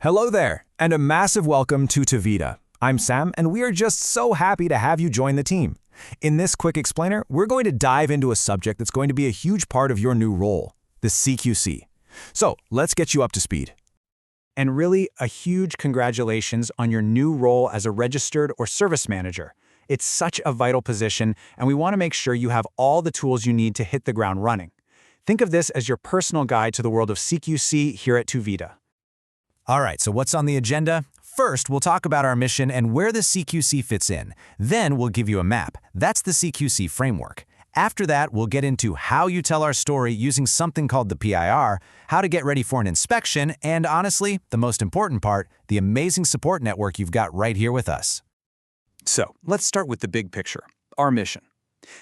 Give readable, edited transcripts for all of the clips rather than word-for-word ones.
Hello there, and a massive welcome to TuVida. I'm Sam, and we are just so happy to have you join the team. In this quick explainer, we're going to dive into a subject that's going to be a huge part of your new role, the CQC. So let's get you up to speed. And really, a huge congratulations on your new role as a registered or service manager. It's such a vital position, and we want to make sure you have all the tools you need to hit the ground running. Think of this as your personal guide to the world of CQC here at TuVida. All right, so what's on the agenda? First, we'll talk about our mission and where the CQC fits in. Then we'll give you a map. That's the CQC framework. After that, we'll get into how you tell our story using something called the PIR, how to get ready for an inspection, and honestly, the most important part, the amazing support network you've got right here with us. So, let's start with the big picture, our mission.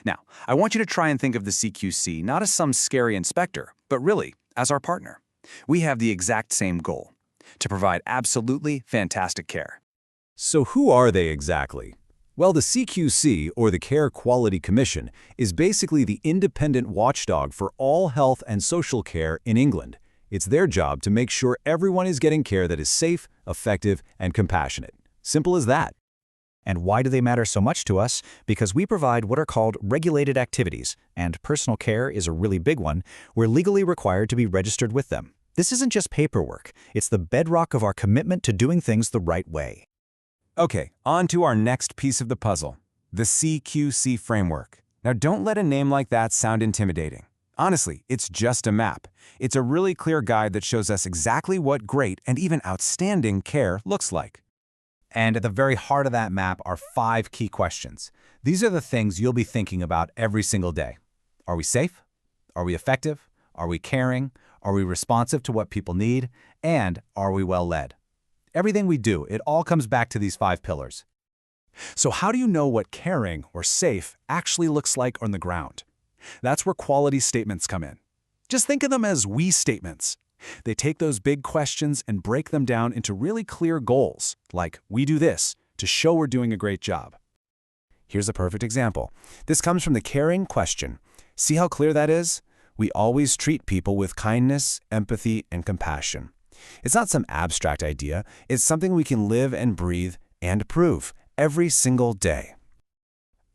Now, I want you to try and think of the CQC not as some scary inspector, but really as our partner. We have the exact same goal: to provide absolutely fantastic care. So who are they exactly? Well, the CQC, or the Care Quality Commission, is basically the independent watchdog for all health and social care in England. It's their job to make sure everyone is getting care that is safe, effective, and compassionate. Simple as that. And why do they matter so much to us? Because we provide what are called regulated activities, and personal care is a really big one. We're legally required to be registered with them. This isn't just paperwork. It's the bedrock of our commitment to doing things the right way. Okay, on to our next piece of the puzzle, the CQC framework. Now, don't let a name like that sound intimidating. Honestly, it's just a map. It's a really clear guide that shows us exactly what great and even outstanding care looks like. And at the very heart of that map are 5 key questions. These are the things you'll be thinking about every single day. Are we safe? Are we effective? Are we caring? Are we responsive to what people need? And are we well led? Everything we do, it all comes back to these 5 pillars. So how do you know what caring or safe actually looks like on the ground? That's where quality statements come in. Just think of them as we statements. They take those big questions and break them down into really clear goals, like we do this, to show we're doing a great job. Here's a perfect example. This comes from the caring question. See how clear that is? We always treat people with kindness, empathy, and compassion. It's not some abstract idea. It's something we can live and breathe and prove every single day.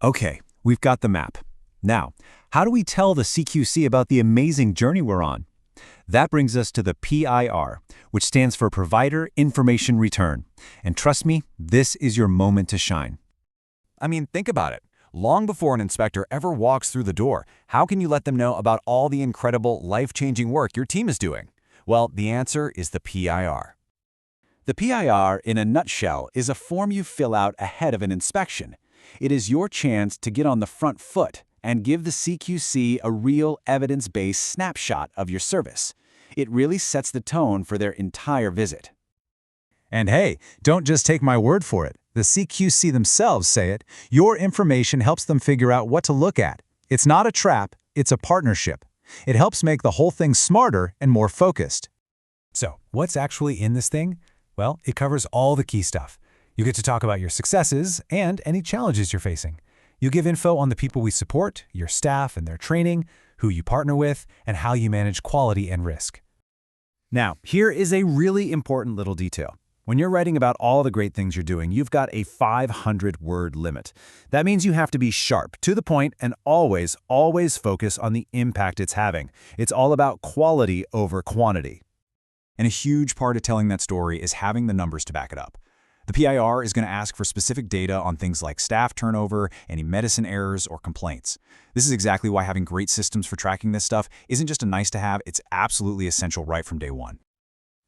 Okay, we've got the map. Now, how do we tell the CQC about the amazing journey we're on? That brings us to the PIR, which stands for Provider Information Return. And trust me, this is your moment to shine. I mean, think about it. Long before an inspector ever walks through the door, how can you let them know about all the incredible, life-changing work your team is doing? Well, the answer is the PIR. The PIR, in a nutshell, is a form you fill out ahead of an inspection. It is your chance to get on the front foot and give the CQC a real evidence-based snapshot of your service. It really sets the tone for their entire visit. And hey, don't just take my word for it. The CQC themselves say it. Your information helps them figure out what to look at. It's not a trap, it's a partnership. It helps make the whole thing smarter and more focused. So, what's actually in this thing? Well, it covers all the key stuff. You get to talk about your successes and any challenges you're facing. You give info on the people we support, your staff and their training, who you partner with, and how you manage quality and risk. Now, here is a really important little detail. When you're writing about all the great things you're doing, you've got a 500-word limit. That means you have to be sharp, to the point, and always focus on the impact it's having. It's all about quality over quantity. And a huge part of telling that story is having the numbers to back it up. The PIR is going to ask for specific data on things like staff turnover, any medicine errors, or complaints. This is exactly why having great systems for tracking this stuff isn't just a nice-to-have, it's absolutely essential right from day one.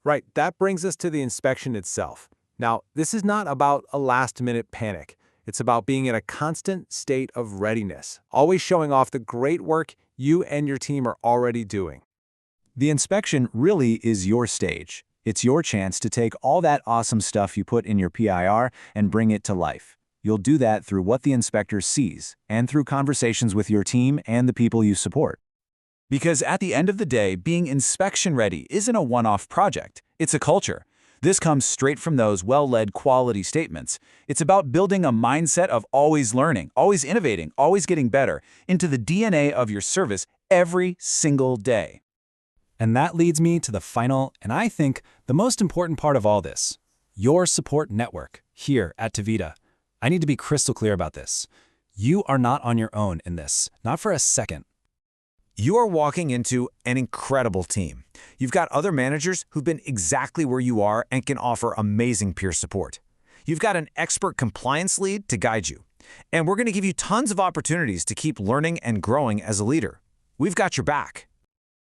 Right, that brings us to the inspection itself. Now, this is not about a last-minute panic. It's about being in a constant state of readiness, always showing off the great work you and your team are already doing. The inspection really is your stage. It's your chance to take all that awesome stuff you put in your PIR and bring it to life. You'll do that through what the inspector sees and through conversations with your team and the people you support. Because at the end of the day, being inspection-ready isn't a one-off project. It's a culture. This comes straight from those well-led quality statements. It's about building a mindset of always learning, always innovating, always getting better into the DNA of your service every single day. And that leads me to the final, and I think the most important part of all this, your support network here at TuVida. I need to be crystal clear about this. You are not on your own in this, not for a second. You are walking into an incredible team. You've got other managers who've been exactly where you are and can offer amazing peer support. You've got an expert compliance lead to guide you. And we're going to give you tons of opportunities to keep learning and growing as a leader. We've got your back.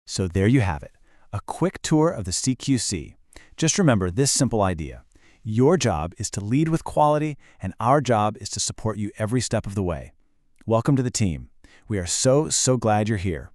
So there you have it, a quick tour of the CQC. Just remember this simple idea. Your job is to lead with quality, and our job is to support you every step of the way. Welcome to the team. We are so glad you're here.